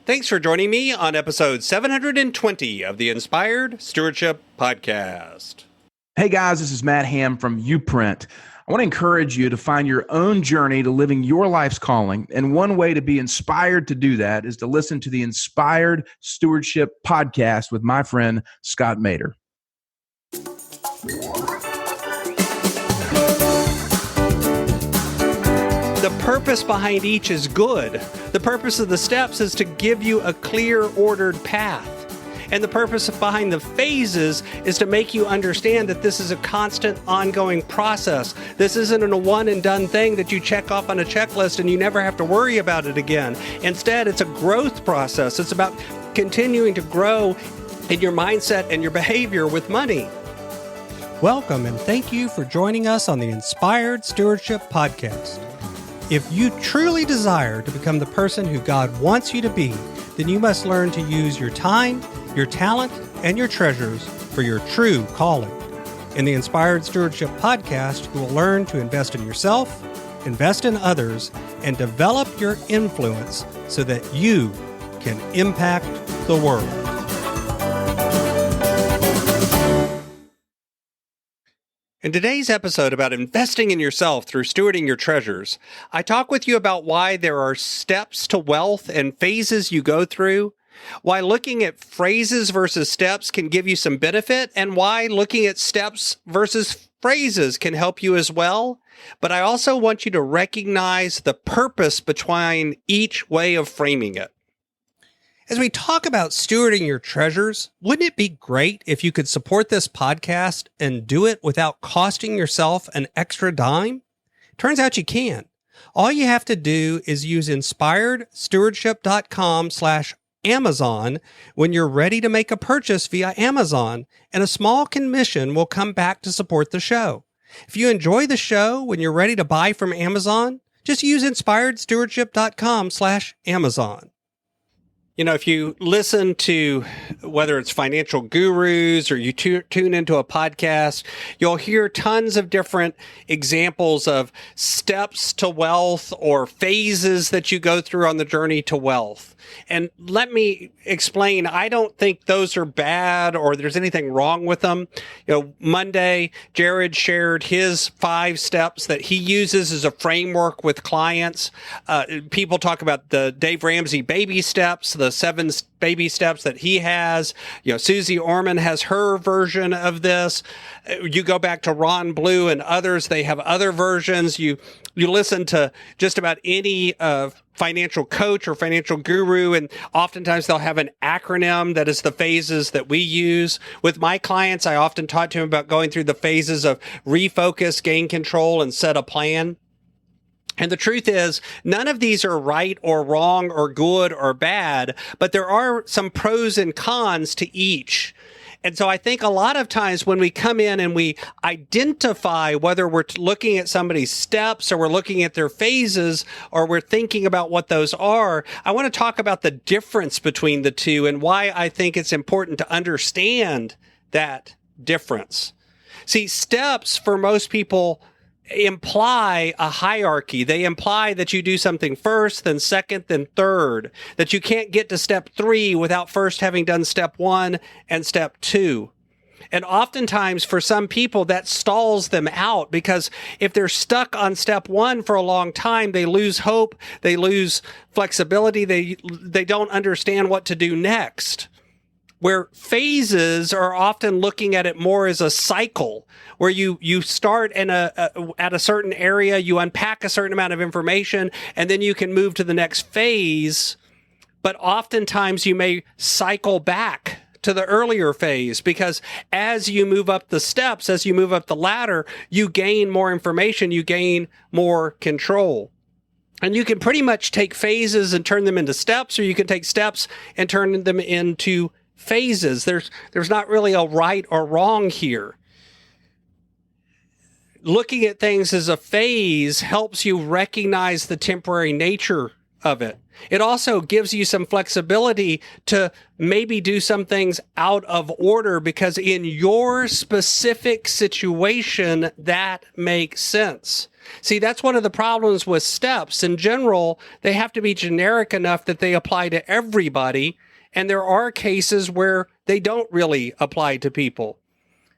Thanks for joining me on episode 720 of the Inspired Stewardship Podcast. Hey guys, this is Matt Ham from Uprint. I want to encourage you to find your own journey to living your life's calling. And one way to be inspired to do that is to listen to the Inspired Stewardship Podcast with my friend, Scott Mader. The purpose behind each is good. The purpose of the steps is to give you a clear, ordered path. And the purpose behind the phases is to make you understand that this is a constant, ongoing process. This isn't a one-and-done thing that you check off on a checklist and you never have to worry about it again. Instead, it's a growth process. It's about continuing to grow in your mindset and your behavior with money. Welcome, and thank you for joining us on the Inspired Stewardship Podcast. If you truly desire to become the person who God wants you to be, then you must learn to use your time, your talent, and your treasures for your true calling. In the Inspired Stewardship Podcast, you will learn to invest in yourself, invest in others, and develop your influence so that you can impact the world. In today's episode about investing in yourself through stewarding your treasures, I talk with you about why there are steps to wealth and phases you go through, why looking at phrases versus steps can give you some benefit, and why looking at steps versus phrases can help you as well. But I also want you to recognize the purpose behind each way of framing it. As we talk about stewarding your treasures, wouldn't it be great if you could support this podcast and do it without costing yourself an extra dime? Turns out you can. All you have to do is use inspiredstewardship.com/Amazon when you're ready to make a purchase via Amazon, and a small commission will come back to support the show. If you enjoy the show when you're ready to buy from Amazon, just use inspiredstewardship.com/Amazon. You know, if you listen to whether it's financial gurus or you tune into a podcast, you'll hear tons of different examples of steps to wealth or phases that you go through on the journey to wealth. And let me explain, I don't think those are bad or there's anything wrong with them. You know, Monday, Jared shared his 5 steps that he uses as a framework with clients. People talk about the Dave Ramsey baby steps, the 7 baby steps that he has. You know, Susie Orman has her version of this. You go back to Ron Blue and others, they have other versions. You listen to just about any financial coach or financial guru, and oftentimes they'll have an acronym that is the phases that we use. With my clients, I often talk to them about going through the phases of refocus, gain control, and set a plan. And the truth is, none of these are right or wrong or good or bad, but there are some pros and cons to each. And so I think a lot of times when we come in and we identify whether we're looking at somebody's steps or we're looking at their phases or we're thinking about what those are, I want to talk about the difference between the two and why I think it's important to understand that difference. See, steps for most people imply a hierarchy. They imply that you do something first, then second, then third, that you can't get to step 3 without first having done step 1 and step 2. And oftentimes for some people that stalls them out, because if they're stuck on step 1 for a long time, they lose hope, they lose flexibility, they don't understand what to do next. Where phases are often looking at it more as a cycle, where you start at a certain area, you unpack a certain amount of information, and then you can move to the next phase. But oftentimes you may cycle back to the earlier phase, because as you move up the steps, as you move up the ladder, you gain more information, you gain more control. And you can pretty much take phases and turn them into steps, or you can take steps and turn them into phases. There's not really a right or wrong here. Looking at things as a phase helps you recognize the temporary nature of it. It also gives you some flexibility to maybe do some things out of order because in your specific situation, that makes sense. See, that's one of the problems with steps. In general, they have to be generic enough that they apply to everybody. And there are cases where they don't really apply to people.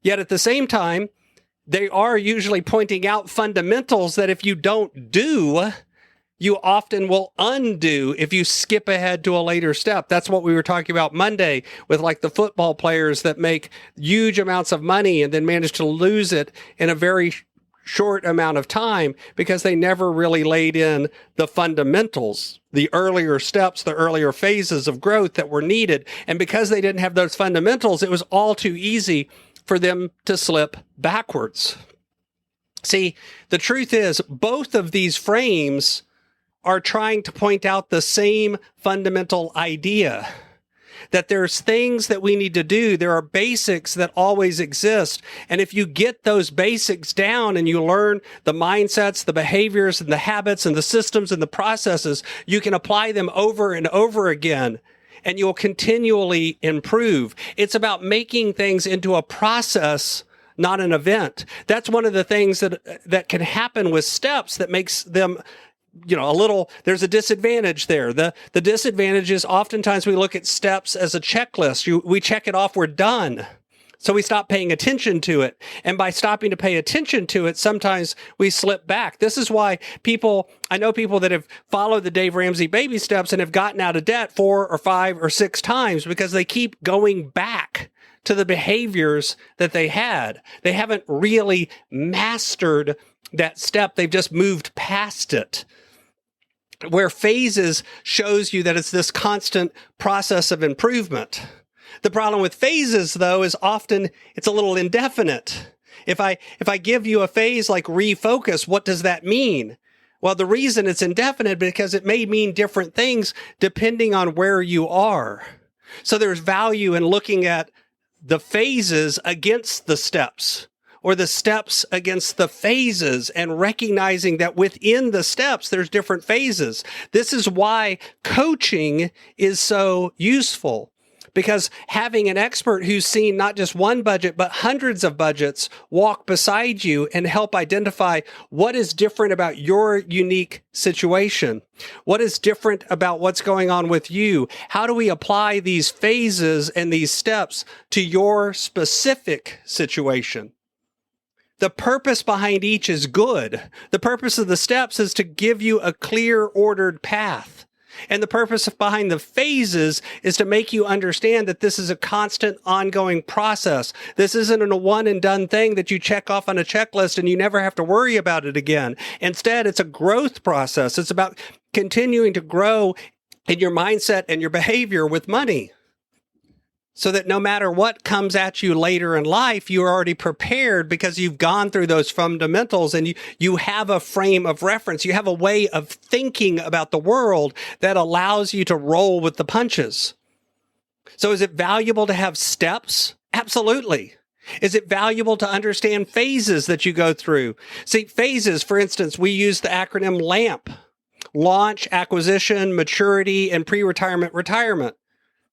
Yet at the same time, they are usually pointing out fundamentals that if you don't do, you often will undo if you skip ahead to a later step. That's what we were talking about Monday with like the football players that make huge amounts of money and then manage to lose it in a very short amount of time because they never really laid in the fundamentals, the earlier steps, the earlier phases of growth that were needed. And because they didn't have those fundamentals, it was all too easy for them to slip backwards. See, the truth is both of these frames are trying to point out the same fundamental idea, that there's things that we need to do. There are basics that always exist. And if you get those basics down and you learn the mindsets, the behaviors and the habits and the systems and the processes, you can apply them over and over again and you'll continually improve. It's about making things into a process, not an event. That's one of the things that can happen with steps that makes them there's a disadvantage there. The disadvantage is oftentimes we look at steps as a checklist. We check it off, we're done. So we stop paying attention to it. And by stopping to pay attention to it, sometimes we slip back. This is why I know people that have followed the Dave Ramsey baby steps and have gotten out of debt 4 or 5 or 6 times because they keep going back to the behaviors that they had. They haven't really mastered that step. They've just moved past it. Where phases shows you that it's this constant process of improvement. The problem with phases, though, is often it's a little indefinite. If I give you a phase like refocus, what does that mean? Well, the reason it's indefinite because it may mean different things depending on where you are. So there's value in looking at the phases against the steps, or the steps against the phases, and recognizing that within the steps, there's different phases. This is why coaching is so useful, because having an expert who's seen not just one budget, but hundreds of budgets walk beside you and help identify what is different about your unique situation. What is different about what's going on with you? How do we apply these phases and these steps to your specific situation? The purpose behind each is good. The purpose of the steps is to give you a clear, ordered path. And the purpose behind the phases is to make you understand that this is a constant, ongoing process. This isn't a one and done thing that you check off on a checklist and you never have to worry about it again. Instead, it's a growth process. It's about continuing to grow in your mindset and your behavior with money, so that no matter what comes at you later in life, you're already prepared because you've gone through those fundamentals and you have a frame of reference. You have a way of thinking about the world that allows you to roll with the punches. So is it valuable to have steps? Absolutely. Is it valuable to understand phases that you go through? See, phases, for instance, we use the acronym LAMP: launch, acquisition, maturity, and pre-retirement, retirement.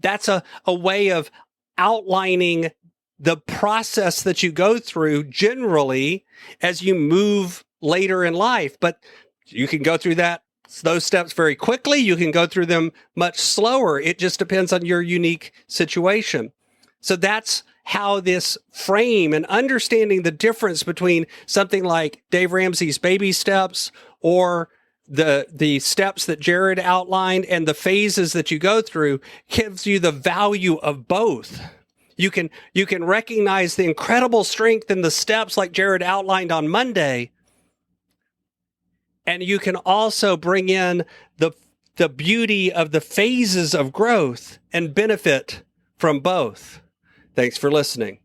That's a way of outlining the process that you go through generally as you move later in life. But you can go through those steps very quickly. You can go through them much slower. It just depends on your unique situation. So that's how this frame and understanding the difference between something like Dave Ramsey's baby steps or the steps that Jared outlined and the phases that you go through gives you the value of both. You can recognize the incredible strength in the steps like Jared outlined on Monday. And you can also bring in the beauty of the phases of growth and benefit from both. Thanks for listening.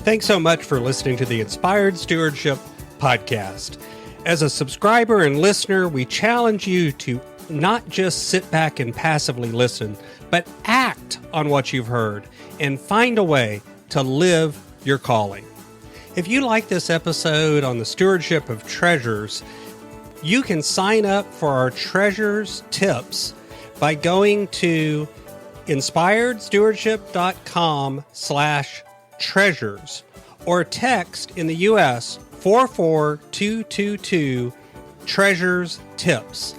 Thanks so much for listening to the Inspired Stewardship podcast. As a subscriber and listener, we challenge you to not just sit back and passively listen, but act on what you've heard and find a way to live your calling. If you like this episode on the stewardship of treasures, you can sign up for our treasures tips by going to inspiredstewardship.com/treasures or text in the U.S. 44222 treasures tips.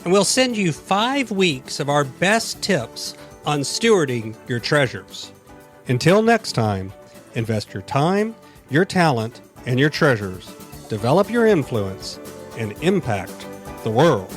And we'll send you 5 weeks of our best tips on stewarding your treasures. Until next time, invest your time, your talent, and your treasures. Develop your influence and impact the world.